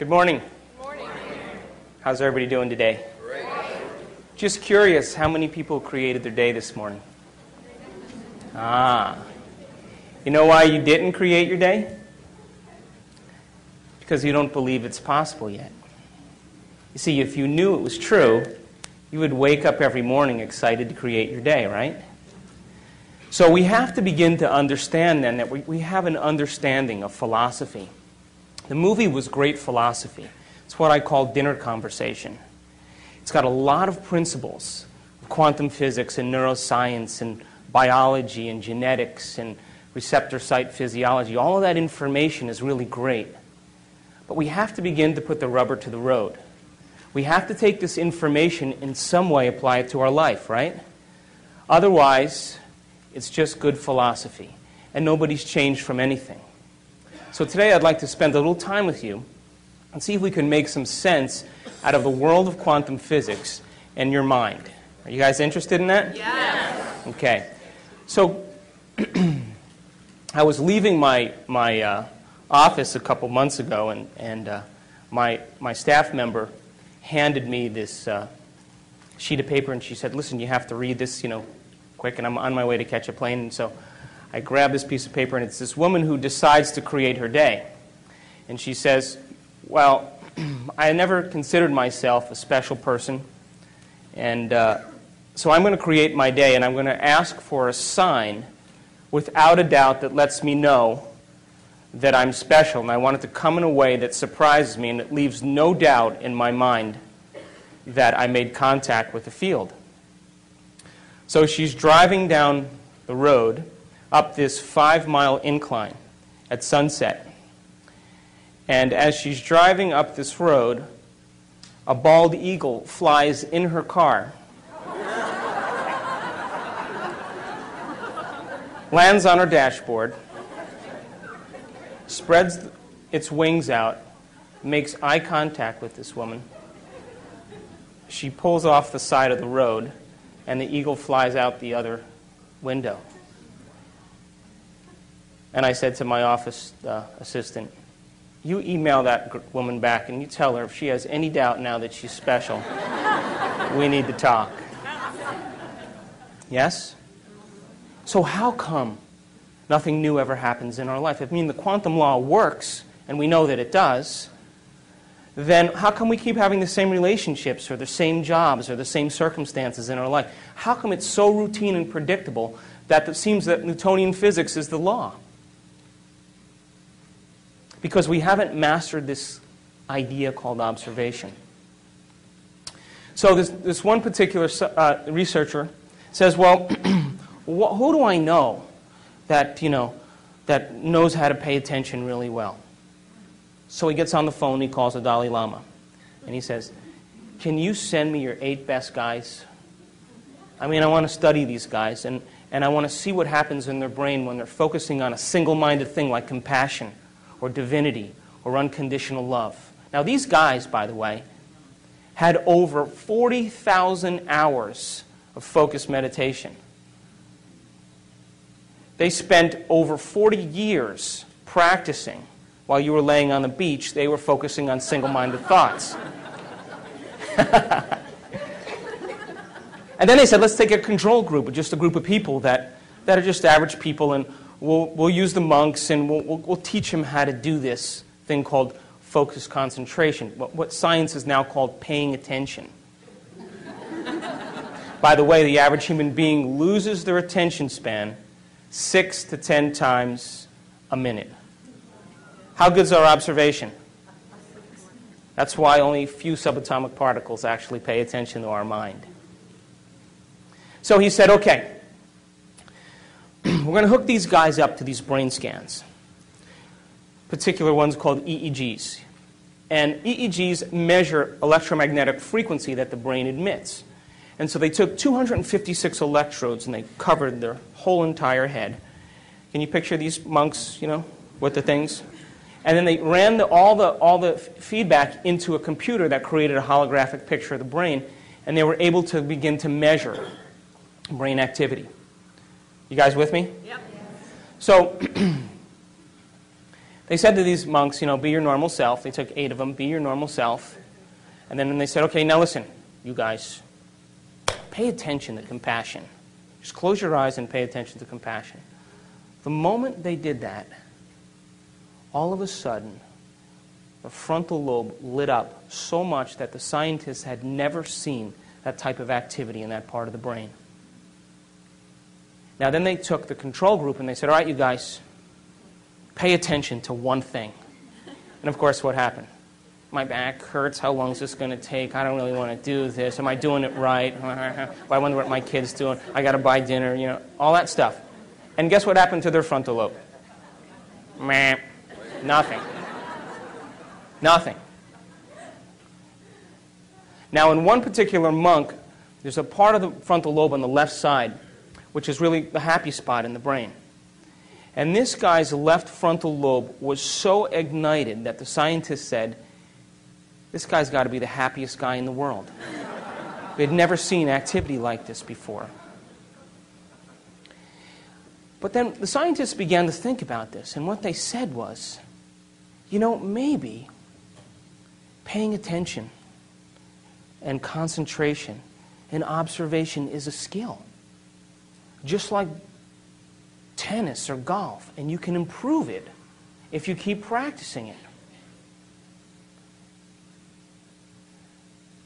Good morning. Good morning. How's everybody doing today? Great. Just curious, how many people created their day this morning? You know why you didn't create your day? Because you don't believe it's possible yet. You see, if you knew it was true, you would wake up every morning excited to create your day, right? So we have to begin to understand then that we have an understanding of philosophy. The movie was great philosophy. It's what I call dinner conversation. It's got a lot of principles, quantum physics and neuroscience and biology and genetics and receptor site physiology. All of that information is really great. But we have to begin to put the rubber to the road. We have to take this information in some way, apply it to our life, right? Otherwise, it's just good philosophy, and nobody's changed from anything. So today I'd like to spend a little time with you and see if we can make some sense out of the world of quantum physics and your mind. Are you guys interested in that? Yes. Okay. So I was leaving my office a couple months ago, and my staff member handed me this sheet of paper, and she said, "Listen, you have to read this, quick." And I'm on my way to catch a plane, and so I grabbed this piece of paper, and it's this woman who decides to create her day. And she says, "Well, I never considered myself a special person, and so I'm going to create my day, and I'm going to ask for a sign without a doubt that lets me know that I'm special, and I want it to come in a way that surprises me and it leaves no doubt in my mind that I made contact with the field." So she's driving down the road up this 5-mile incline at sunset. And as she's driving up this road, a bald eagle flies in her car, lands on her dashboard, spreads its wings out, makes eye contact with this woman. She pulls off the side of the road, and the eagle flies out the other window. And I said to my office assistant, "You email that woman back and you tell her if she has any doubt now that she's special, we need to talk." Yes? So how come nothing new ever happens in our life? If the quantum law works, and we know that it does, then how come we keep having the same relationships or the same jobs or the same circumstances in our life? How come it's so routine and predictable that it seems that Newtonian physics is the law? Because we haven't mastered this idea called observation. So this one particular researcher says, well, who do I know that knows how to pay attention really well? So he gets on the phone, he calls the Dalai Lama, and he says, "Can you send me your 8 best guys? I want to study these guys, and I want to see what happens in their brain when they're focusing on a single-minded thing like compassion or divinity or unconditional love." Now these guys, by the way, had over 40,000 hours of focused meditation. They spent over 40 years practicing. While you were laying on the beach, they were focusing on single-minded thoughts. And then they said, let's take a control group, just a group of people that are just average people, and we'll use the monks, and we'll teach them how to do this thing called focused concentration, what science is now called paying attention. By the way, the average human being loses their attention span 6 to 10 times a minute. How good's our observation? That's why only a few subatomic particles actually pay attention to our mind. So he said, okay, we're going to hook these guys up to these brain scans, particular ones called EEGs. And EEGs measure electromagnetic frequency that the brain emits. And so they took 256 electrodes and they covered their whole entire head. Can you picture these monks, with the things? And then they ran all the feedback into a computer that created a holographic picture of the brain, and they were able to begin to measure brain activity. You guys with me? Yep. So they said to these monks, be your normal self. They took 8 of them, be your normal self. And then they said, okay, now listen, you guys, pay attention to compassion. Just close your eyes and pay attention to compassion. The moment they did that, all of a sudden, the frontal lobe lit up so much that the scientists had never seen that type of activity in that part of the brain. Now then they took the control group and they said, all right, you guys, pay attention to one thing. And of course, what happened? My back hurts. How long is this going to take? I don't really want to do this. Am I doing it right? I wonder what my kid's doing. I got to buy dinner, all that stuff. And guess what happened to their frontal lobe? Meh. Nothing. Nothing. Now, in one particular monk, there's a part of the frontal lobe on the left side, which is really the happy spot in the brain. And this guy's left frontal lobe was so ignited that the scientists said, this guy's got to be the happiest guy in the world. We had never seen activity like this before. But then the scientists began to think about this, and what they said was, maybe paying attention and concentration and observation is a skill. Just like tennis or golf, and you can improve it if you keep practicing it.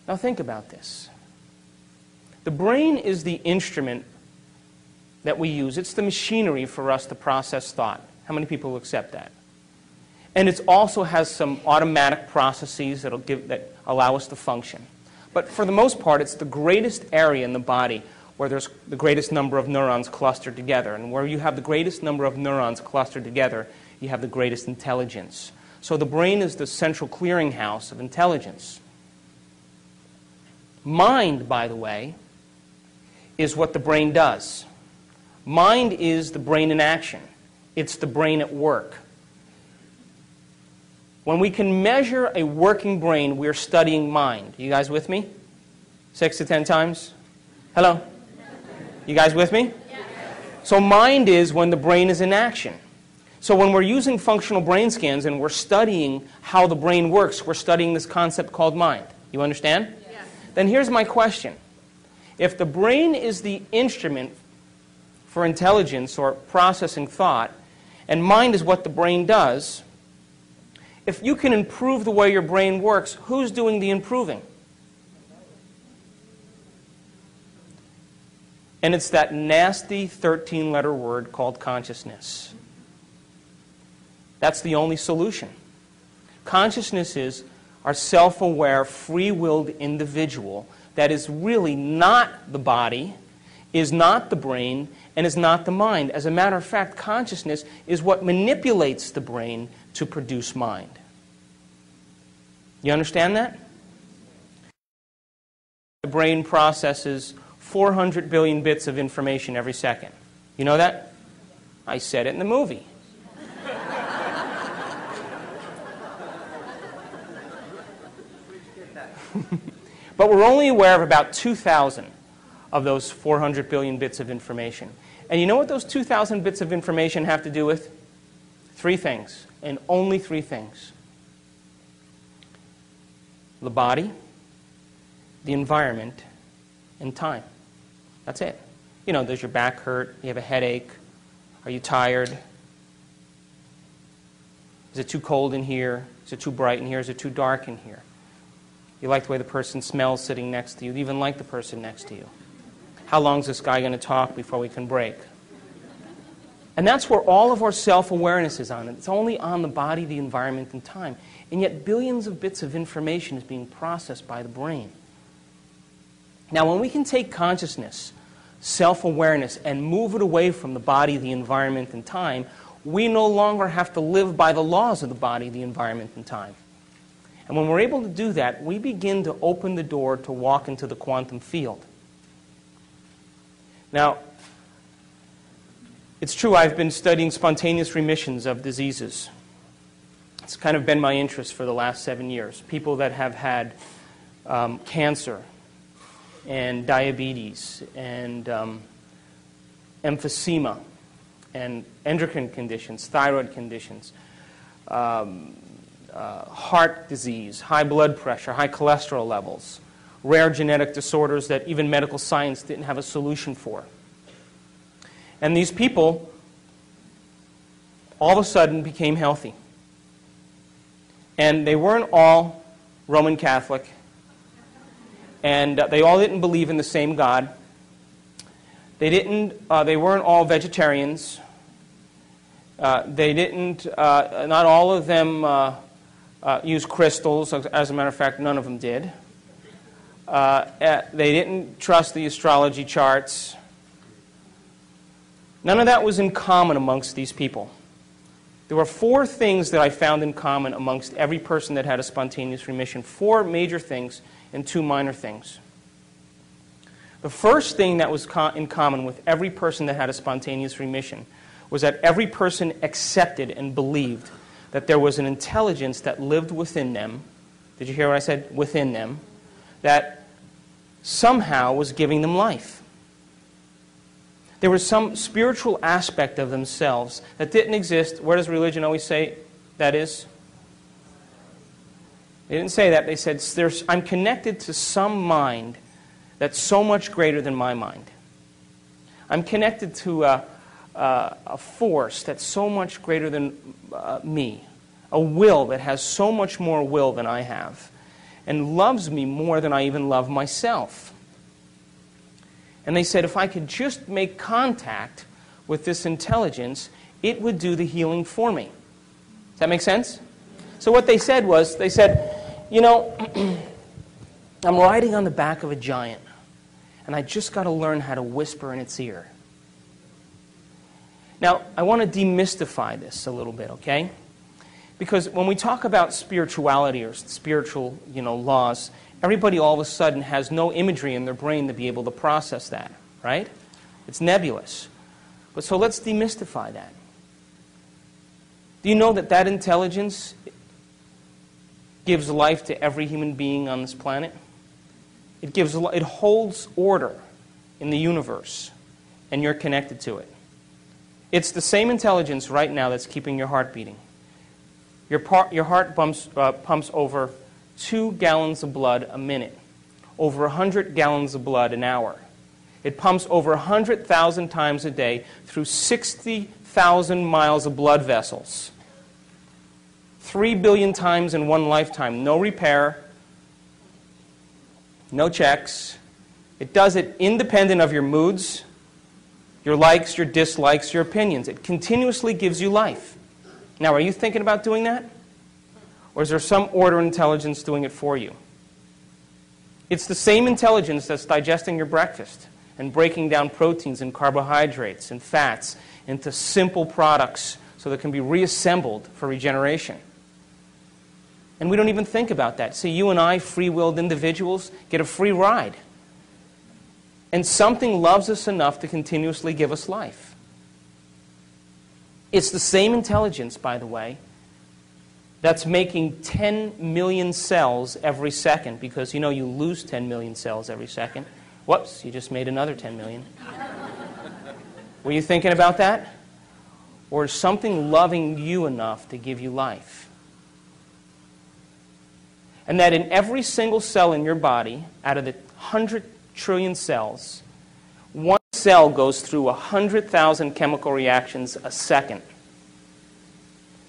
Now think about this. The brain is the instrument that we use. It's the machinery for us to process thought. How many people will accept that? And it also has some automatic processes that allow us to function. But for the most part, it's the greatest area in the body where there's the greatest number of neurons clustered together. And where you have the greatest number of neurons clustered together, you have the greatest intelligence. So the brain is the central clearinghouse of intelligence. Mind, by the way, is what the brain does. Mind is the brain in action. It's the brain at work. When we can measure a working brain, we're studying mind. You guys with me? 6 to 10 times? Hello? You guys with me? So mind is when the brain is in action. So when we're using functional brain scans and we're studying how the brain works, we're studying this concept called mind. You understand? Yes. Then here's my question. If the brain is the instrument for intelligence or processing thought, and mind is what the brain does, if you can improve the way your brain works, who's doing the improving? And it's that nasty 13-letter word called consciousness. That's the only solution. Consciousness is our self-aware, free-willed individual that is really not the body, is not the brain, and is not the mind. As a matter of fact, consciousness is what manipulates the brain to produce mind. You understand that? The brain processes 400 billion bits of information every second. You know that? I said it in the movie. But we're only aware of about 2,000 of those 400 billion bits of information. And you know what those 2,000 bits of information have to do with? 3 things, and only 3 things. The body, the environment, and time. That's it. Does your back hurt? You have a headache? Are you tired? Is it too cold in here? Is it too bright in here? Is it too dark in here? You like the way the person smells sitting next to you. You even like the person next to you. How long is this guy going to talk before we can break? And that's where all of our self-awareness is on. It's only on the body, the environment, and time. And yet billions of bits of information is being processed by the brain. Now, when we can take consciousness, self-awareness, and move it away from the body, the environment, and time, we no longer have to live by the laws of the body, the environment, and time. And when we're able to do that, we begin to open the door to walk into the quantum field. Now, it's true I've been studying spontaneous remissions of diseases. It's kind of been my interest for the last 7 years. People that have had cancer and diabetes and emphysema and endocrine conditions, thyroid conditions, heart disease, high blood pressure, high cholesterol levels, rare genetic disorders that even medical science didn't have a solution for. And these people all of a sudden became healthy. And they weren't all Roman Catholic, and they all didn't believe in the same God. They weren't all vegetarians. Not all of them use crystals. As a matter of fact, none of them did. They didn't trust the astrology charts. None of that was in common amongst these people. There were 4 things that I found in common amongst every person that had a spontaneous remission. 4 major things and 2 minor things. The first thing that was in common with every person that had a spontaneous remission was that every person accepted and believed that there was an intelligence that lived within them. Did you hear what I said? Within them. That somehow was giving them life. There was some spiritual aspect of themselves that didn't exist. Where does religion always say that is? They didn't say that. They said, I'm connected to some mind that's so much greater than my mind. I'm connected to a force that's so much greater than me. A will that has so much more will than I have. And loves me more than I even love myself. And they said, if I could just make contact with this intelligence, it would do the healing for me. Does that make sense? So what they said was, they said, you know, I'm riding on the back of a giant, and I just got to learn how to whisper in its ear. Now, I want to demystify this a little bit, okay? Because when we talk about spirituality or spiritual, laws, everybody all of a sudden has no imagery in their brain to be able to process that, right? It's nebulous. But so let's demystify that. Do you know that that intelligence gives life to every human being on this planet? It holds order in the universe, and you're connected to it. It's the same intelligence right now that's keeping your heart beating. Your heart pumps over 2 gallons of blood a minute, over 100 gallons of blood an hour. It pumps over 100,000 times a day through 60,000 miles of blood vessels. 3 billion times in one lifetime. No repair, no checks. It does it independent of your moods, your likes, your dislikes, your opinions. It continuously gives you life. Now, are you thinking about doing that? Or is there some order intelligence doing it for you? It's the same intelligence that's digesting your breakfast and breaking down proteins and carbohydrates and fats into simple products so that can be reassembled for regeneration. And we don't even think about that. See, you and I, free-willed individuals, get a free ride. And something loves us enough to continuously give us life. It's the same intelligence, by the way, that's making 10 million cells every second, because you lose 10 million cells every second. Whoops, you just made another 10 million. Were you thinking about that? Or is something loving you enough to give you life? And that in every single cell in your body, out of the 100 trillion cells, one cell goes through 100,000 chemical reactions a second.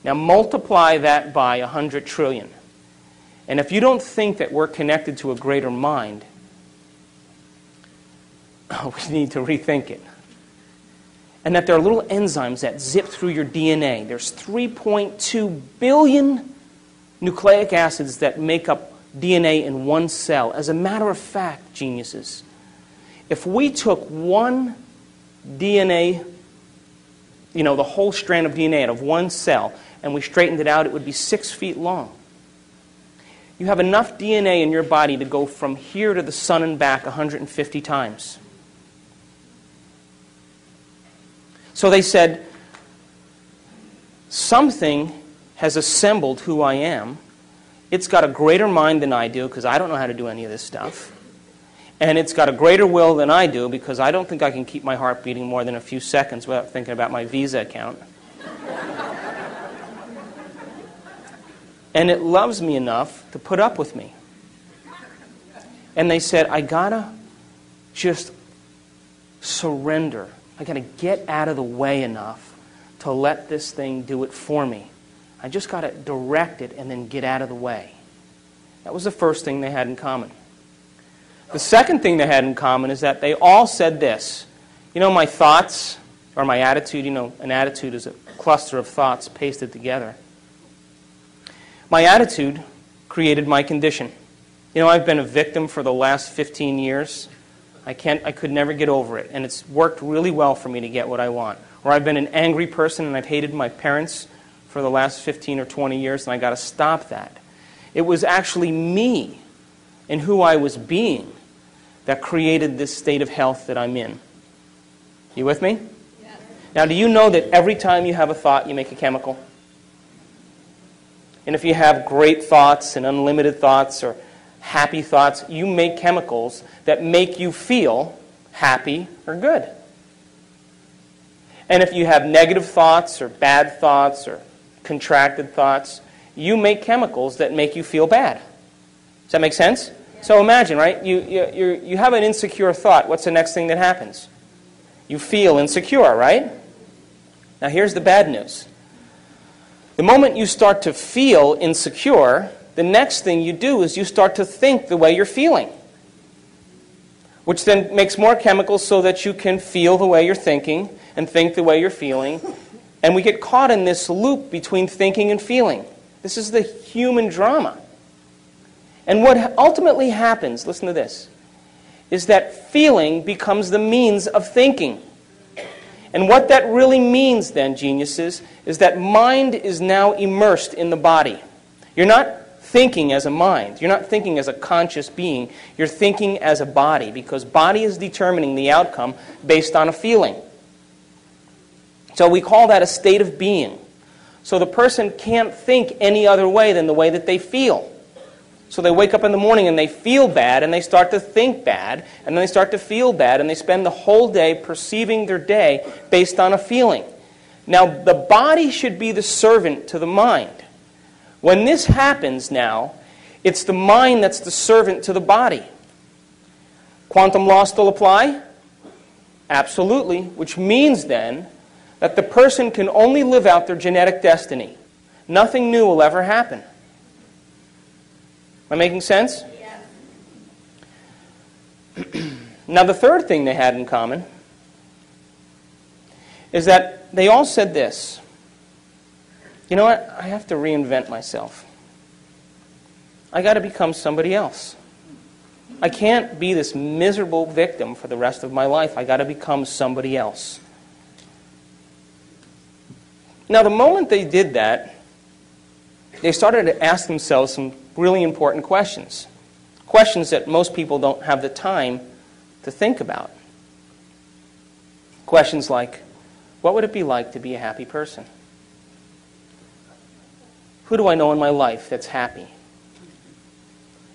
Now multiply that by 100 trillion. And if you don't think that we're connected to a greater mind, we need to rethink it. And that there are little enzymes that zip through your DNA. There's 3.2 billion nucleic acids that make up DNA in one cell. As a matter of fact, geniuses, if we took one DNA, the whole strand of DNA out of one cell, and we straightened it out, it would be 6 feet long. You have enough DNA in your body to go from here to the sun and back 150 times. So they said, something has assembled who I am. It's got a greater mind than I do, because I don't know how to do any of this stuff. And it's got a greater will than I do, because I don't think I can keep my heart beating more than a few seconds without thinking about my Visa account. And it loves me enough to put up with me. And they said, I gotta just surrender. I gotta get out of the way enough to let this thing do it for me. I just gotta direct it and then get out of the way. That was the first thing they had in common. The second thing they had in common is that they all said this. You know, my thoughts, or my attitude, an attitude is a cluster of thoughts pasted together. My attitude created my condition. I've been a victim for the last 15 years. I could never get over it, and it's worked really well for me to get what I want. Or I've been an angry person, and I've hated my parents for the last 15 or 20 years, and I got to stop that. It was actually me and who I was being that created this state of health that I'm in. You with me? Yes. Now, do you know that every time you have a thought, you make a chemical? And if you have great thoughts and unlimited thoughts or happy thoughts, you make chemicals that make you feel happy or good. And if you have negative thoughts or bad thoughts or contracted thoughts, you make chemicals that make you feel bad. Does that make sense? So imagine, right? You have an insecure thought. What's the next thing that happens? You feel insecure, right? Now here's the bad news. The moment you start to feel insecure, the next thing you do is you start to think the way you're feeling, which then makes more chemicals so that you can feel the way you're thinking and think the way you're feeling. And we get caught in this loop between thinking and feeling. This is the human drama. And what ultimately happens, listen to this, is that feeling becomes the means of thinking. And what that really means then, geniuses, is that mind is now immersed in the body. You're not thinking as a mind. You're not thinking as a conscious being. You're thinking as a body, because body is determining the outcome based on a feeling. So we call that a state of being. So the person can't think any other way than the way that they feel. So they wake up in the morning and they feel bad, and they start to think bad, and then they start to feel bad, and they spend the whole day perceiving their day based on a feeling. Now, the body should be the servant to the mind. When this happens now, it's the mind that's the servant to the body. Quantum laws still apply? Absolutely, which means then that the person can only live out their genetic destiny. Nothing new will ever happen. Am I making sense? Yes. Now, the third thing they had in common is that they all said this. You know what? I have to reinvent myself. I got to become somebody else. I can't be this miserable victim for the rest of my life. I got to become somebody else. Now, the moment they did that, they started to ask themselves some really important questions. Questions that most people don't have the time to think about. Questions like, what would it be like to be a happy person? Who do I know in my life that's happy?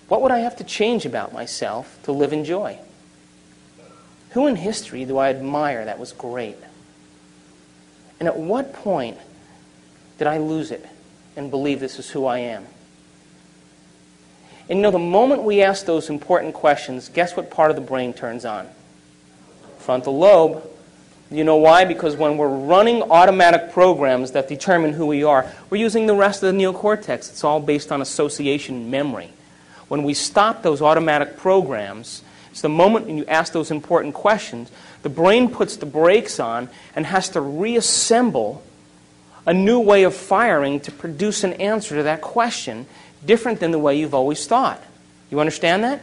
What would I have to change about myself to live in joy? Who in history do I admire that was great? And at what point did I lose it and believe this is who I am? And the moment we ask those important questions, guess what part of the brain turns on? Frontal lobe. You know why? Because when we're running automatic programs that determine who we are, we're using the rest of the neocortex. It's all based on association and memory. When we stop those automatic programs, it's the moment when you ask those important questions, the brain puts the brakes on and has to reassemble a new way of firing to produce an answer to that question different than the way you've always thought. You understand that?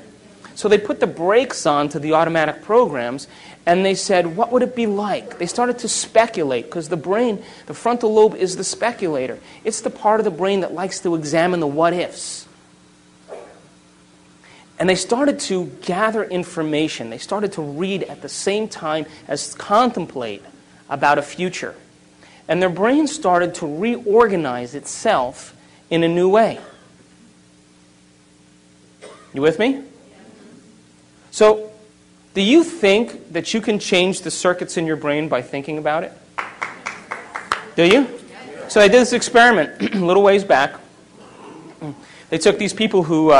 So they put the brakes on to the automatic programs, and they said, what would it be like? They started to speculate, because the brain, the frontal lobe, is the speculator. It's the part of the brain that likes to examine the what-ifs. And they started to gather information. They started to read at the same time as contemplate about a future. And their brain started to reorganize itself in a new way. You with me? So, do you think that you can change the circuits in your brain by thinking about it? Do you? So I did this experiment a little ways back. They took these people who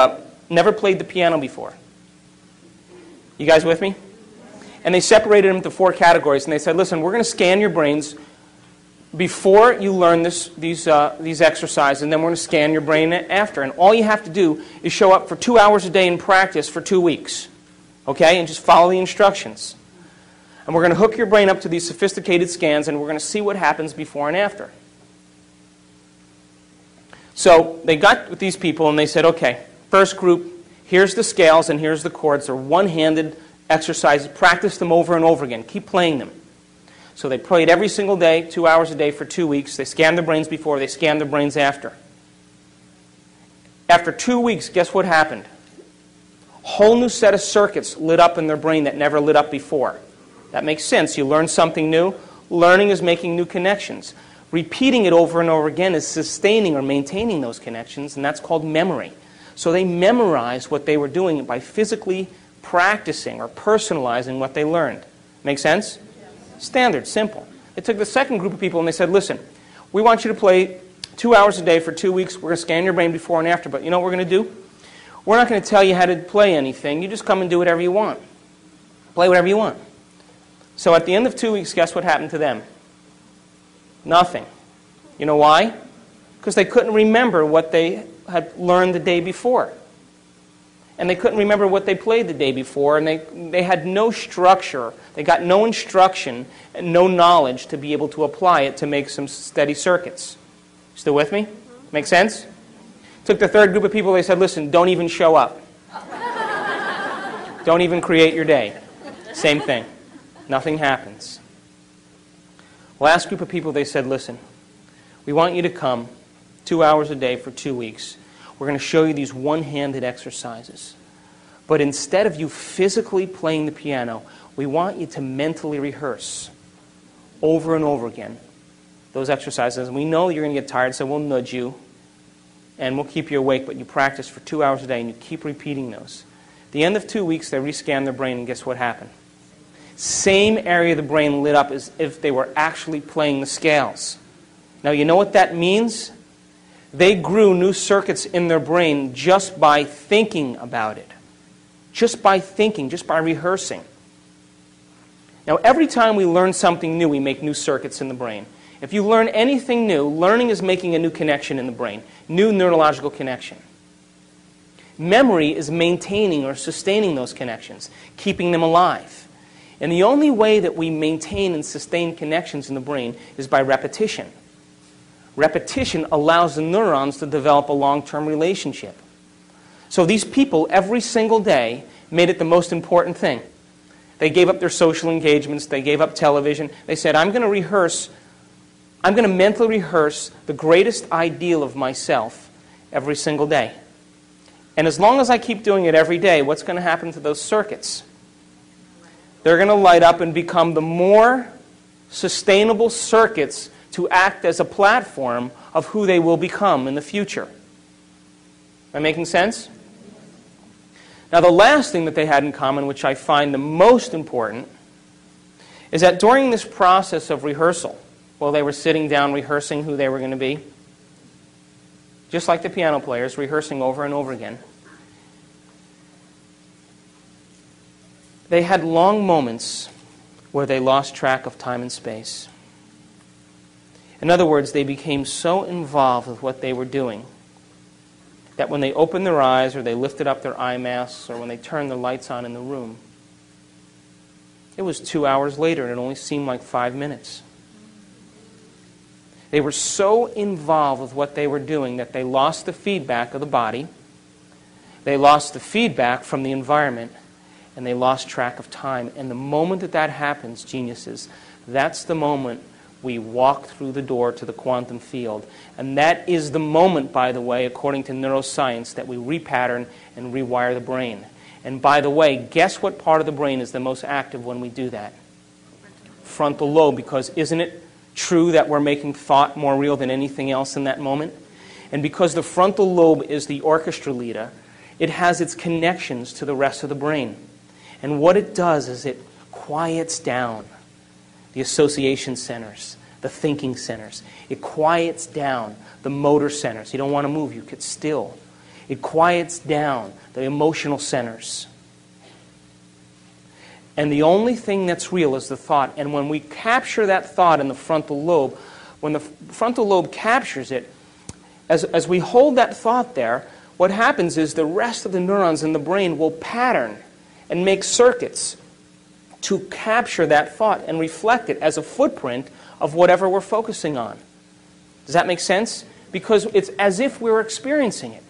never played the piano before. You guys with me? And they separated them into 4 categories. And they said, listen, we're going to scan your brains before you learn these exercises, and then we're going to scan your brain after. And all you have to do is show up for 2 hours a day in practice for 2 weeks. Okay? And just follow the instructions. And we're going to hook your brain up to these sophisticated scans, and we're going to see what happens before and after. So they got with these people, and they said, okay, first group, here's the scales and here's the chords. They're one-handed exercises. Practice them over and over again. Keep playing them. So they played every single day, 2 hours a day for 2 weeks. They scanned their brains before, they scanned their brains after. After 2 weeks, guess what happened? A whole new set of circuits lit up in their brain that never lit up before. That makes sense. You learn something new. Learning is making new connections. Repeating it over and over again is sustaining or maintaining those connections, and that's called memory. So they memorized what they were doing by physically practicing or personalizing what they learned. Make sense? Standard, simple. They took the second group of people and they said, listen, we want you to play 2 hours a day for 2 weeks. We're going to scan your brain before and after, but you know what we're going to do? We're not going to tell you how to play anything. You just come and do whatever you want. Play whatever you want. So at the end of 2 weeks, guess what happened to them? Nothing. You know why? Because they couldn't remember what they had learned the day before. And they couldn't remember what they played the day before, and they had no structure. They got no instruction and no knowledge to be able to apply it to make some steady circuits. Still with me? Make sense? Took the third group of people, they said, listen, don't even show up. Don't even create your day. Same thing. Nothing happens. Last group of people, they said, listen, we want you to come 2 hours a day for 2 weeks. We're going to show you these one-handed exercises. But instead of you physically playing the piano, we want you to mentally rehearse over and over again those exercises. And we know you're going to get tired, so we'll nudge you and we'll keep you awake, but you practice for 2 hours a day and you keep repeating those. At the end of 2 weeks, they rescanned their brain, and guess what happened? Same area of the brain lit up as if they were actually playing the scales. Now, you know what that means? They grew new circuits in their brain just by thinking about it. Just by thinking, just by rehearsing. Now, every time we learn something new, we make new circuits in the brain. If you learn anything new, learning is making a new connection in the brain, new neurological connection. Memory is maintaining or sustaining those connections, keeping them alive. And the only way that we maintain and sustain connections in the brain is by repetition. Repetition allows the neurons to develop a long-term relationship. So these people, every single day, made it the most important thing. They gave up their social engagements. They gave up television. They said, I'm going to mentally rehearse the greatest ideal of myself every single day. And as long as I keep doing it every day, what's going to happen to those circuits? They're going to light up and become the more sustainable circuits to act as a platform of who they will become in the future. Am I making sense? Now, the last thing that they had in common, which I find the most important, is that during this process of rehearsal, while they were sitting down rehearsing who they were going to be, just like the piano players, rehearsing over and over again, they had long moments where they lost track of time and space. In other words, they became so involved with what they were doing that when they opened their eyes or they lifted up their eye masks or when they turned the lights on in the room, it was 2 hours later and it only seemed like 5 minutes. They were so involved with what they were doing that they lost the feedback of the body, they lost the feedback from the environment, and they lost track of time. And the moment that that happens, geniuses, that's the moment we walk through the door to the quantum field. And that is the moment, by the way, according to neuroscience, that we repattern and rewire the brain. And by the way, guess what part of the brain is the most active when we do that? Frontal lobe, because isn't it true that we're making thought more real than anything else in that moment? And because the frontal lobe is the orchestra leader, it has its connections to the rest of the brain. And what it does is it quiets down the association centers, the thinking centers. It quiets down the motor centers. You don't want to move, you get still. It quiets down the emotional centers. And the only thing that's real is the thought. And when we capture that thought in the frontal lobe, when the frontal lobe captures it, as we hold that thought there, what happens is the rest of the neurons in the brain will pattern and make circuits to capture that thought and reflect it as a footprint of whatever we're focusing on. Does that make sense? Because it's as if we're experiencing it.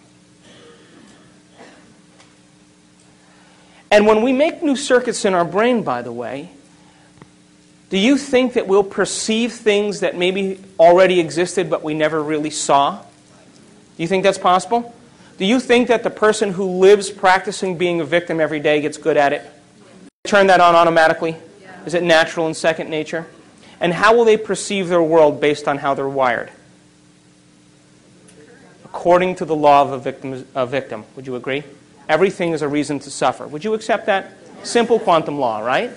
And when we make new circuits in our brain, by the way, do you think that we'll perceive things that maybe already existed but we never really saw? Do you think that's possible? Do you think that the person who lives practicing being a victim every day gets good at it? Turn that on automatically? Yeah. Is it natural and second nature? And how will they perceive their world based on how they're wired? According to the law of a victim. Would you agree? Everything is a reason to suffer. Would you accept that? Simple quantum law, right?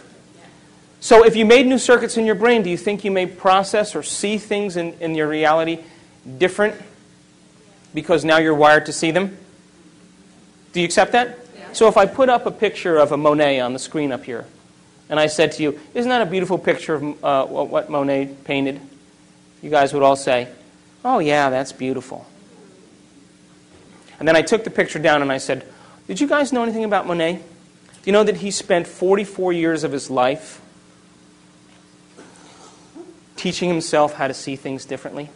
So if you made new circuits in your brain, do you think you may process or see things in your reality different because now you're wired to see them? Do you accept that? Yeah. So if I put up a picture of a Monet on the screen up here, and I said to you, isn't that a beautiful picture of what Monet painted? You guys would all say, oh yeah, that's beautiful. And then I took the picture down and I said, did you guys know anything about Monet? Do you know that he spent 44 years of his life teaching himself how to see things differently?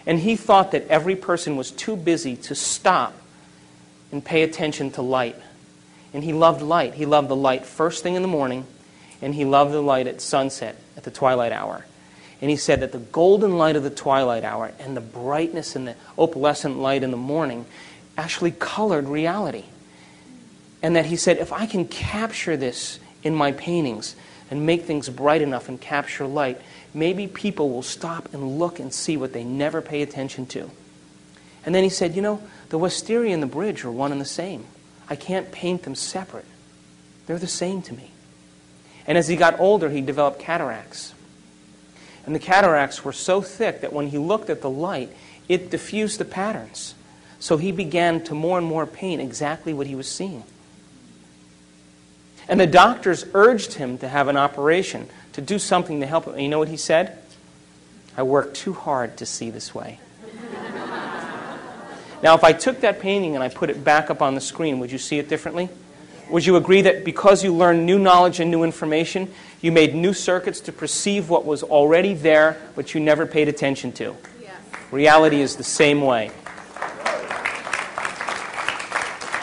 And he thought that every person was too busy to stop and pay attention to light. And he loved light. He loved the light first thing in the morning, and he loved the light at sunset, at the twilight hour. And he said that the golden light of the twilight hour and the brightness and the opalescent light in the morning actually colored reality. And that he said, if I can capture this in my paintings and make things bright enough and capture light, maybe people will stop and look and see what they never pay attention to. And then he said, you know, the wisteria and the bridge are one and the same. I can't paint them separate. They're the same to me. And as he got older, he developed cataracts. And the cataracts were so thick that when he looked at the light, it diffused the patterns. So he began to more and more paint exactly what he was seeing. And the doctors urged him to have an operation, to do something to help him. And you know what he said? I worked too hard to see this way. Now, if I took that painting and I put it back up on the screen, would you see it differently? Would you agree that because you learned new knowledge and new information, you made new circuits to perceive what was already there, but you never paid attention to? Yes. Reality is the same way.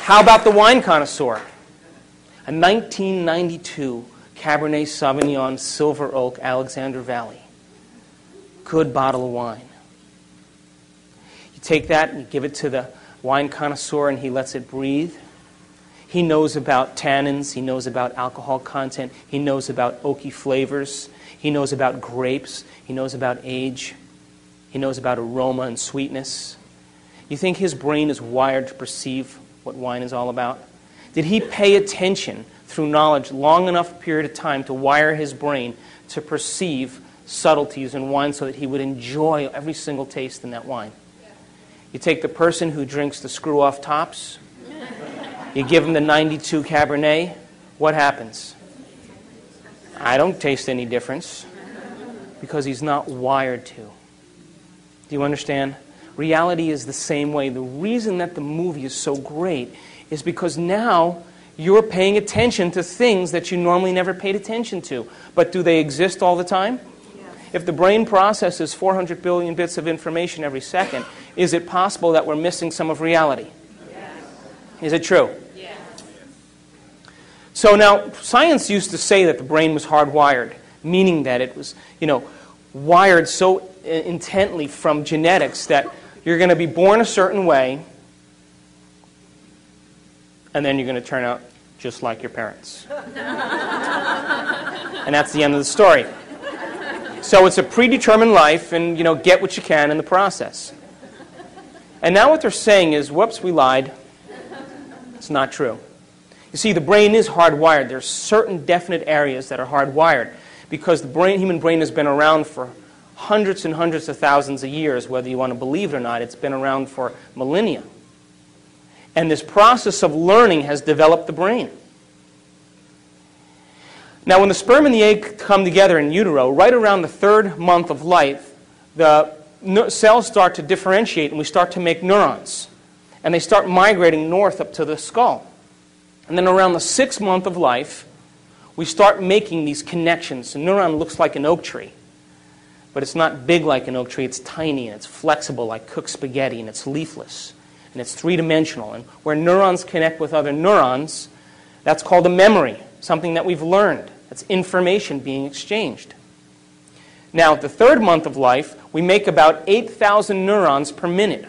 How about the wine connoisseur? A 1992 Cabernet Sauvignon Silver Oak Alexander Valley. Good bottle of wine. You take that and you give it to the wine connoisseur and he lets it breathe. He knows about tannins. He knows about alcohol content. He knows about oaky flavors. He knows about grapes. He knows about age. He knows about aroma and sweetness. You think his brain is wired to perceive what wine is all about? Did he pay attention through knowledge long enough period of time to wire his brain to perceive subtleties in wine so that he would enjoy every single taste in that wine? You take the person who drinks the screw-off tops, you give him the 92 Cabernet, what happens? I don't taste any difference because he's not wired to. Do you understand? Reality is the same way. The reason that the movie is so great is because now you're paying attention to things that you normally never paid attention to. But do they exist all the time? Yes. If the brain processes 400 billion bits of information every second, is it possible that we're missing some of reality? Yes. Is it true? Yes. So now, science used to say that the brain was hardwired, meaning that it was, wired so intently from genetics that you're going to be born a certain way, and then you're going to turn out just like your parents. And that's the end of the story. So it's a predetermined life, and, get what you can in the process. And now what they're saying is, whoops, we lied. It's not true. You see, the brain is hardwired. There's certain definite areas that are hardwired because the human brain has been around for hundreds and hundreds of thousands of years, whether you want to believe it or not. It's been around for millennia. And this process of learning has developed the brain. Now, when the sperm and the egg come together in utero, right around the 3rd month of life, the cells start to differentiate and we start to make neurons. And they start migrating north up to the skull. And then around the 6th month of life, we start making these connections. A neuron looks like an oak tree. But it's not big like an oak tree. It's tiny and it's flexible like cooked spaghetti, and it's leafless. And it's 3-dimensional. And where neurons connect with other neurons, that's called a memory, something that we've learned. That's information being exchanged. Now, at the 3rd month of life, we make about 8,000 neurons per minute.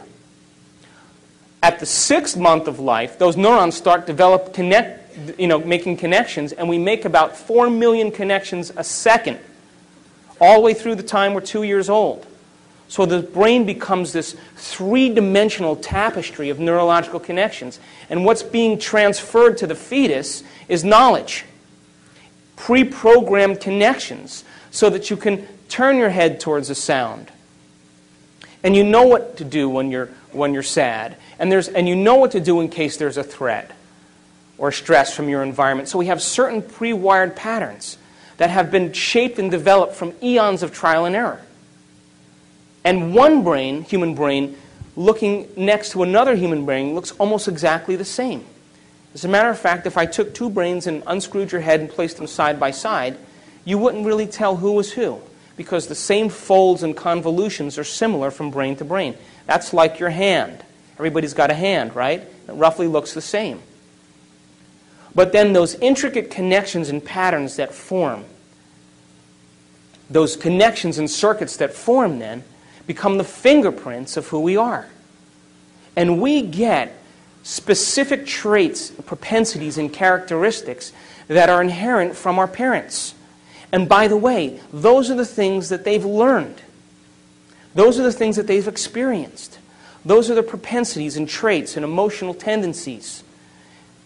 At the 6th month of life, those neurons start making connections, and we make about 4 million connections a second, all the way through the time we're 2 years old. So the brain becomes this 3-dimensional tapestry of neurological connections. And what's being transferred to the fetus is knowledge, pre-programmed connections, so that you can turn your head towards a sound. And you know what to do when you're sad. And you know what to do in case there's a threat or stress from your environment. So we have certain pre-wired patterns that have been shaped and developed from eons of trial and error. And one brain, human brain, looking next to another human brain looks almost exactly the same. As a matter of fact, if I took 2 brains and unscrewed your head and placed them side by side, you wouldn't really tell who was who, because the same folds and convolutions are similar from brain to brain. That's like your hand. Everybody's got a hand, right? It roughly looks the same. But then those intricate connections and patterns that form, those connections and circuits that form then, become the fingerprints of who we are. And we get specific traits, propensities, and characteristics that are inherent from our parents. And by the way, those are the things that they've learned. Those are the things that they've experienced. Those are the propensities and traits and emotional tendencies.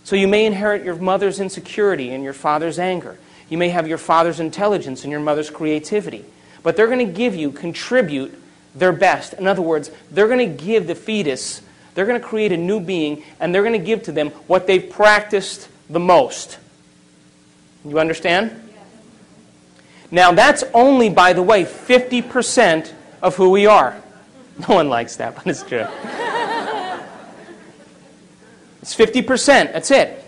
So you may inherit your mother's insecurity and your father's anger. You may have your father's intelligence and your mother's creativity. But they're going to contribute their best. In other words, they're going to give the fetus, they're going to create a new being, and they're going to give to them what they've practiced the most. You understand? Yes. Now that's only, by the way, 50% of who we are. No one likes that, but it's true. It's 50%, that's it.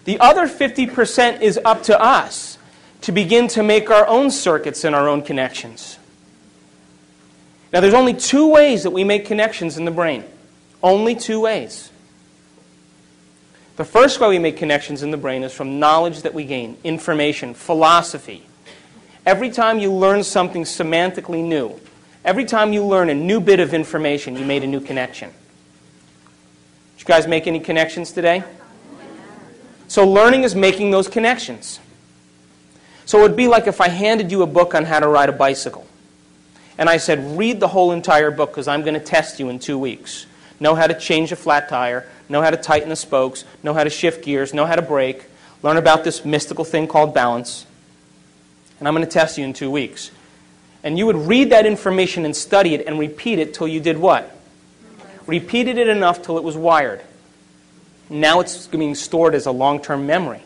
The other 50% is up to us to begin to make our own circuits and our own connections. Now there's only 2 ways that we make connections in the brain. Only 2 ways. The first way we make connections in the brain is from knowledge that we gain, information, philosophy. Every time you learn something semantically new, every time you learn a new bit of information, you made a new connection. Did you guys make any connections today? So learning is making those connections. So it would be like if I handed you a book on how to ride a bicycle. And I said, read the whole entire book because I'm going to test you in 2 weeks. Know how to change a flat tire, know how to tighten the spokes, know how to shift gears, know how to brake, learn about this mystical thing called balance. And I'm going to test you in 2 weeks. And you would read that information and study it and repeat it till you did what? Repeated it enough till it was wired. Now it's being stored as a long-term memory.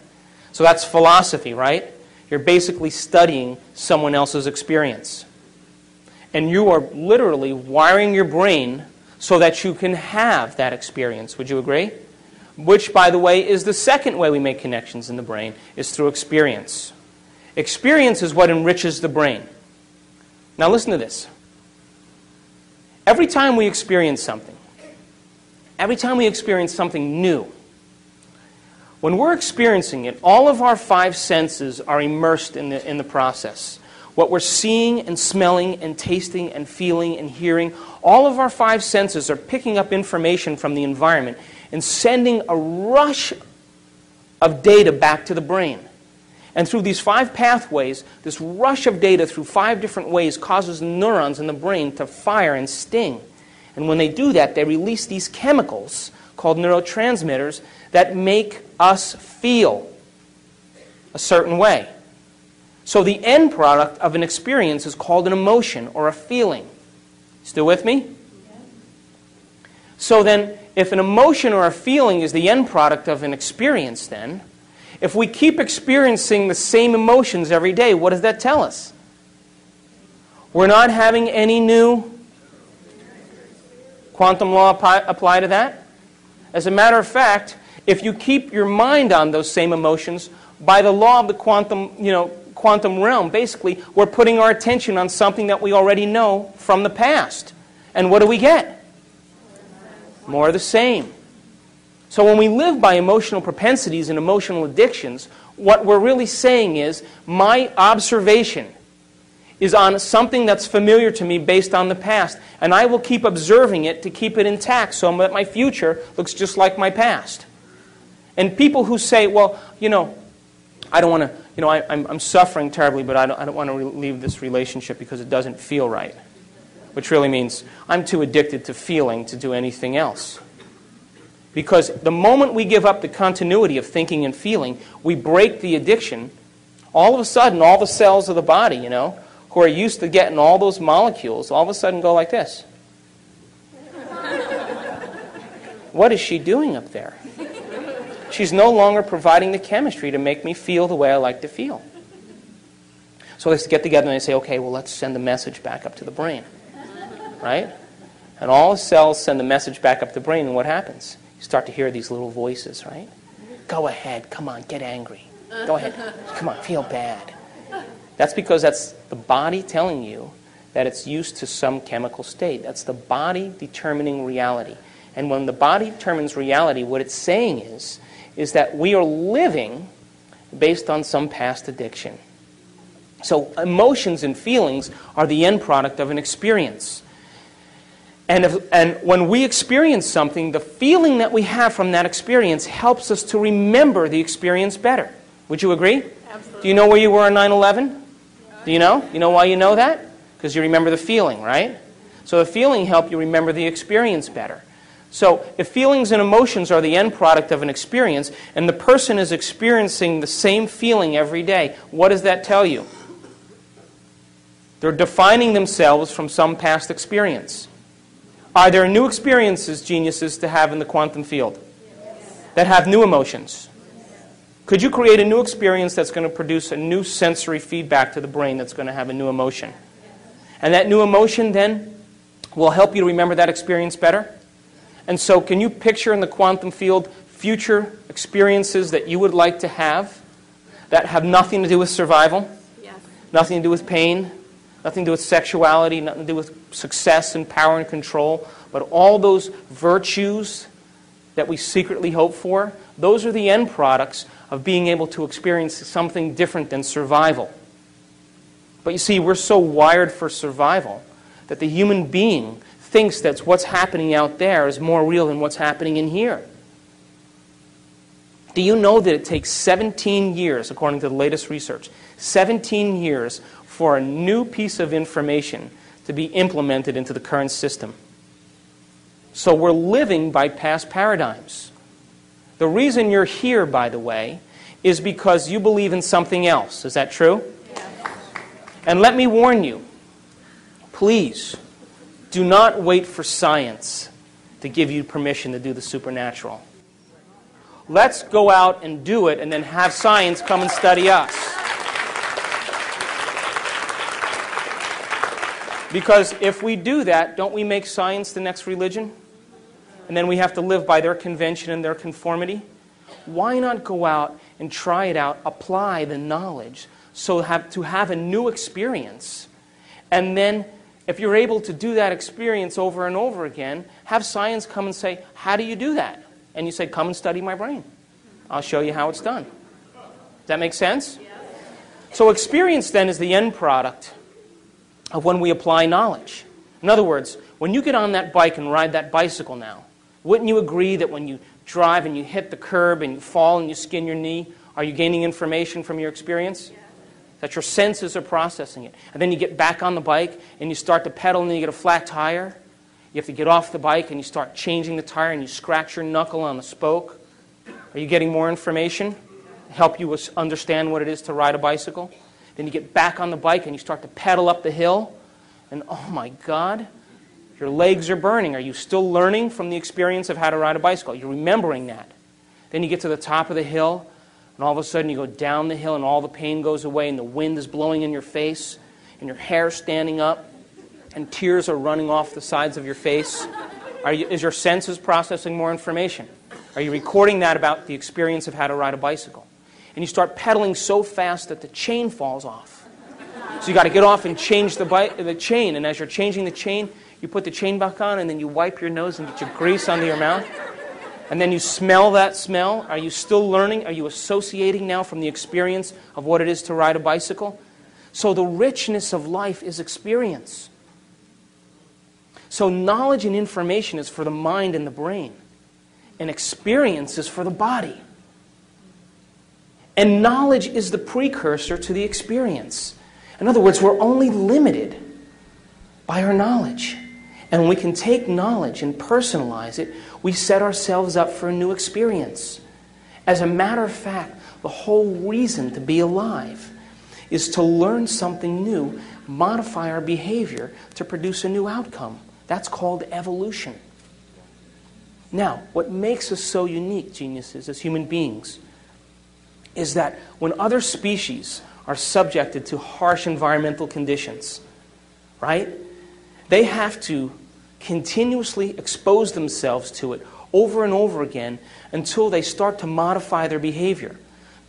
So that's philosophy, right? You're basically studying someone else's experience. And you are literally wiring your brain so that you can have that experience. Would you agree? Which, by the way, is the second way we make connections in the brain, is through experience. Experience is what enriches the brain. Now listen to this. Every time we experience something new, when we're experiencing it, all of our 5 senses are immersed in the process. What we're seeing and smelling and tasting and feeling and hearing, all of our 5 senses are picking up information from the environment and sending a rush of data back to the brain. And through these 5 pathways, this rush of data through 5 different ways causes neurons in the brain to fire and sting. And when they do that, they release these chemicals called neurotransmitters that make us feel a certain way. So the end product of an experience is called an emotion or a feeling. Still with me? So then, if an emotion or a feeling is the end product of an experience, then, if we keep experiencing the same emotions every day, what does that tell us? We're not having any new quantum law apply to that? As a matter of fact, if you keep your mind on those same emotions, by the law of the quantum realm, basically, we're putting our attention on something that we already know from the past. And what do we get? More of the same. So when we live by emotional propensities and emotional addictions, what we're really saying is, my observation is on something that's familiar to me based on the past, and I will keep observing it to keep it intact so that my future looks just like my past. And people who say, well, I don't want to, I'm suffering terribly, but I don't want to leave this relationship because it doesn't feel right. Which really means I'm too addicted to feeling to do anything else. Because the moment we give up the continuity of thinking and feeling, we break the addiction. All of a sudden, all the cells of the body, who are used to getting all those molecules, all of a sudden go like this. What is she doing up there? She's no longer providing the chemistry to make me feel the way I like to feel. So they get together and they say, okay, well, let's send the message back up to the brain. Right? And all the cells send the message back up to the brain, and what happens? You start to hear these little voices, right? Go ahead, come on, get angry. Go ahead, come on, feel bad. That's because that's the body telling you that it's used to some chemical state. That's the body determining reality. And when the body determines reality, what it's saying is that we are living based on some past addiction. So emotions and feelings are the end product of an experience. And when we experience something, the feeling that we have from that experience helps us to remember the experience better. Would you agree? Absolutely. Do you know where you were on 9/11? Do you know? You know why you know that? Because you remember the feeling, right? So the feeling helps you remember the experience better. So if feelings and emotions are the end product of an experience, and the person is experiencing the same feeling every day, what does that tell you? They're defining themselves from some past experience. Are there new experiences, geniuses, to have in the quantum field? Yes. That have new emotions? Could you create a new experience that's going to produce a new sensory feedback to the brain that's going to have a new emotion? And that new emotion then will help you to remember that experience better? And so can you picture in the quantum field future experiences that you would like to have that have nothing to do with survival? Yes. Nothing to do with pain? Nothing to do with sexuality? Nothing to do with success and power and control? But all those virtues that we secretly hope for, those are the end products of being able to experience something different than survival. But you see, we're so wired for survival that the human being thinks that what's happening out there is more real than what's happening in here. Do you know that it takes 17 years, according to the latest research, 17 years for a new piece of information to be implemented into the current system? So we're living by past paradigms. The reason you're here, by the way, is because you believe in something else. Is that true? Yes. And let me warn you, please, do not wait for science to give you permission to do the supernatural. Let's go out and do it and then have science come and study us. Because if we do that, don't we make science the next religion? And then we have to live by their convention and their conformity? Why not go out and try it out, apply the knowledge, so to have a new experience, and then if you're able to do that experience over and over again, have science come and say, how do you do that? And you say, come and study my brain. I'll show you how it's done. Does that make sense? Yes. So experience then is the end product of when we apply knowledge. In other words, when you get on that bike and ride that bicycle now, wouldn't you agree that when you drive and you hit the curb and you fall and you skin your knee, are you gaining information from your experience? Yes. That your senses are processing it. And then you get back on the bike and you start to pedal and then you get a flat tire. You have to get off the bike and you start changing the tire and you scratch your knuckle on the spoke. Are you getting more information? Help you understand what it is to ride a bicycle? Then you get back on the bike and you start to pedal up the hill. And oh my God, your legs are burning. Are you still learning from the experience of how to ride a bicycle? You're remembering that. Then you get to the top of the hill, and all of a sudden you go down the hill and all the pain goes away and the wind is blowing in your face and your hair's standing up and tears are running off the sides of your face. Is your senses processing more information? Are you recording that about the experience of how to ride a bicycle? And you start pedaling so fast that the chain falls off. So you got to get off and change the chain. And as you're changing the chain, you put the chain back on and then you wipe your nose and get your grease under your mouth. And then you smell that smell. Are you still learning? Are you associating now from the experience of what it is to ride a bicycle? So the richness of life is experience. So knowledge and information is for the mind and the brain. And experience is for the body. And knowledge is the precursor to the experience. In other words, we're only limited by our knowledge. And when we can take knowledge and personalize it, we set ourselves up for a new experience. As a matter of fact, the whole reason to be alive is to learn something new, modify our behavior to produce a new outcome. That's called evolution. Now, what makes us so unique, geniuses, as human beings, is that when other species are subjected to harsh environmental conditions, right, they have to continuously expose themselves to it over and over again until they start to modify their behavior.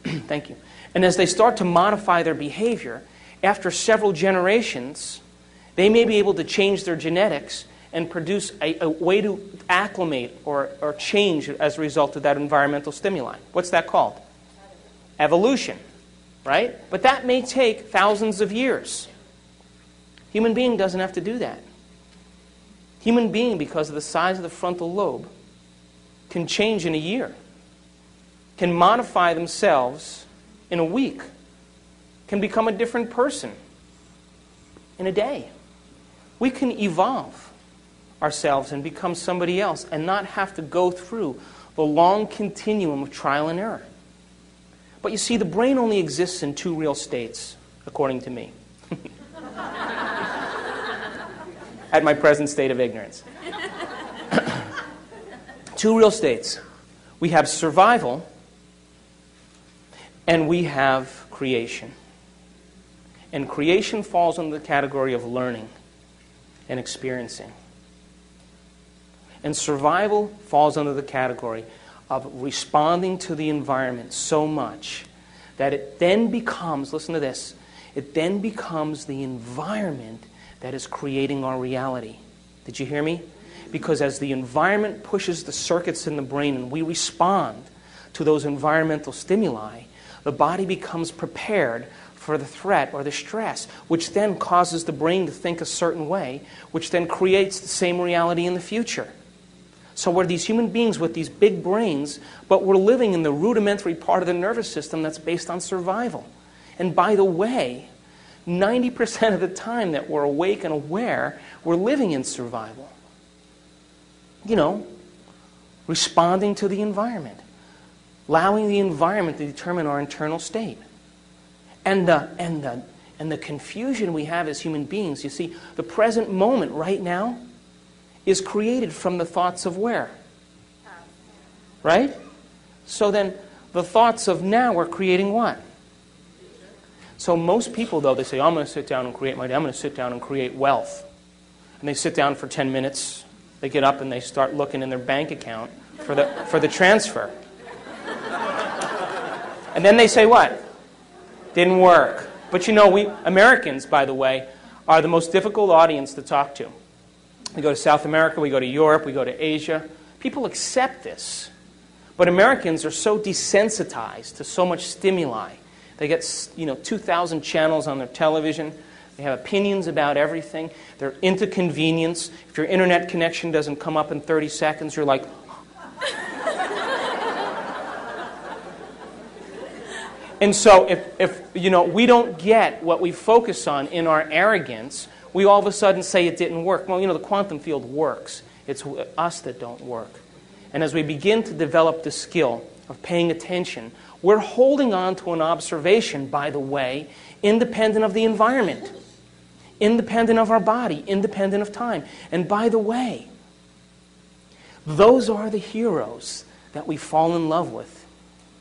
Thank you. And as they start to modify their behavior, after several generations, they may be able to change their genetics and produce a way to acclimate or change as a result of that environmental stimuli. What's that called? Evolution, right? But that may take thousands of years. Human being doesn't have to do that. Human being, because of the size of the frontal lobe, can change in a year, can modify themselves in a week, can become a different person in a day. We can evolve ourselves and become somebody else and not have to go through the long continuum of trial and error. But you see, the brain only exists in two real states, according to me. At my present state of ignorance. Two real states. We have survival and we have creation. And creation falls under the category of learning and experiencing. And survival falls under the category of responding to the environment so much that it then becomes, listen to this, it then becomes the environment that is creating our reality. Did you hear me? Because as the environment pushes the circuits in the brain and we respond to those environmental stimuli, the body becomes prepared for the threat or the stress, which then causes the brain to think a certain way, which then creates the same reality in the future. So we're these human beings with these big brains, but we're living in the rudimentary part of the nervous system that's based on survival. And by the way, 90% of the time that we're awake and aware, we're living in survival. You know, responding to the environment, allowing the environment to determine our internal state. And the confusion we have as human beings, you see, the present moment right now is created from the thoughts of where? Right? So then the thoughts of now are creating what? So most people, though, they say, I'm going to sit down and create my day. I'm going to sit down and create wealth. And they sit down for 10 minutes. They get up and they start looking in their bank account for the transfer. And then they say what? Didn't work. But you know, we Americans, by the way, are the most difficult audience to talk to. We go to South America, we go to Europe, we go to Asia. People accept this. But Americans are so desensitized to so much stimuli. They get, 2,000 channels on their television. They have opinions about everything. They're into convenience. If your internet connection doesn't come up in 30 seconds, you're like... And so if we don't get what we focus on in our arrogance, we all of a sudden say it didn't work. Well, the quantum field works. It's us that don't work. And as we begin to develop the skill of paying attention, We're holding on to an observation, by the way, independent of the environment, independent of our body, independent of time. And by the way, those are the heroes that we fall in love with,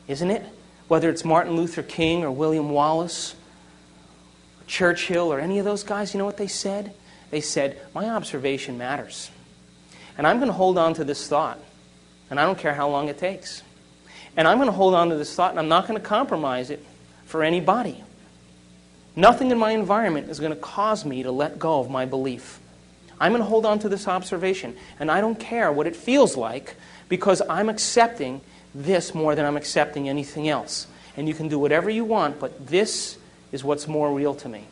isn't it? Whether it's Martin Luther King or William Wallace, or Churchill, or any of those guys, you know what they said? They said, my observation matters. And I'm going to hold on to this thought. And I don't care how long it takes. And I'm going to hold on to this thought, and I'm not going to compromise it for anybody. Nothing in my environment is going to cause me to let go of my belief. I'm going to hold on to this observation, and I don't care what it feels like, because I'm accepting this more than I'm accepting anything else. And you can do whatever you want, but this is what's more real to me.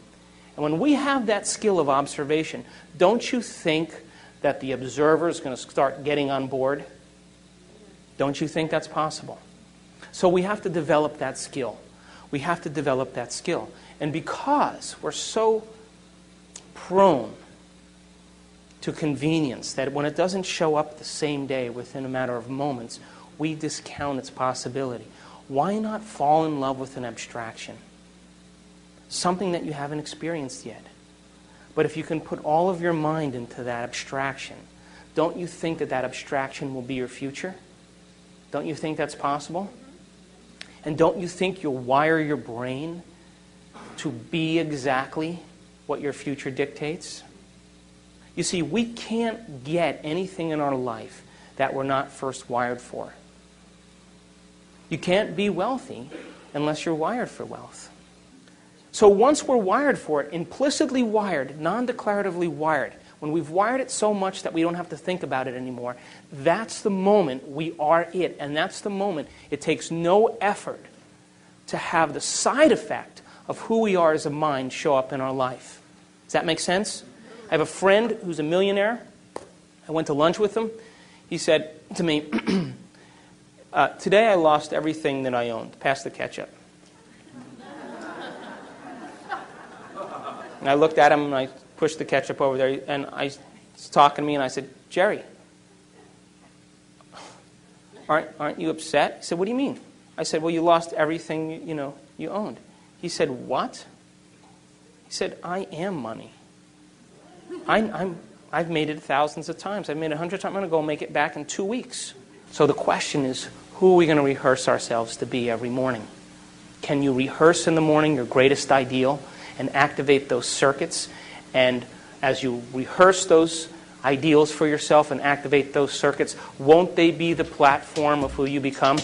And when we have that skill of observation, don't you think that the observer is going to start getting on board? Don't you think that's possible? So we have to develop that skill. We have to develop that skill. And because we're so prone to convenience that when it doesn't show up the same day within a matter of moments, we discount its possibility. Why not fall in love with an abstraction? Something that you haven't experienced yet. But if you can put all of your mind into that abstraction, don't you think that that abstraction will be your future? Don't you think that's possible? And don't you think you'll wire your brain to be exactly what your future dictates? You see, we can't get anything in our life that we're not first wired for. You can't be wealthy unless you're wired for wealth. So once we're wired for it, implicitly wired, non-declaratively wired, when we've wired it so much that we don't have to think about it anymore, that's the moment we are it. And that's the moment it takes no effort to have the side effect of who we are as a mind show up in our life. Does that make sense? I have a friend who's a millionaire. I went to lunch with him. He said to me, today I lost everything that I owned. Pass the ketchup. And I looked at him and I pushed the ketchup over there. And I was talking to me and I said, Jerry, aren't you upset? He said, what do you mean? I said, well, you lost everything you owned. He said, what? He said, I am money. I've made it thousands of times. I've made it 100 times. I'm going to go make it back in 2 weeks. So the question is, who are we going to rehearse ourselves to be every morning? Can you rehearse in the morning your greatest ideal and activate those circuits? And as you rehearse those ideals for yourself and activate those circuits, won't they be the platform of who you become?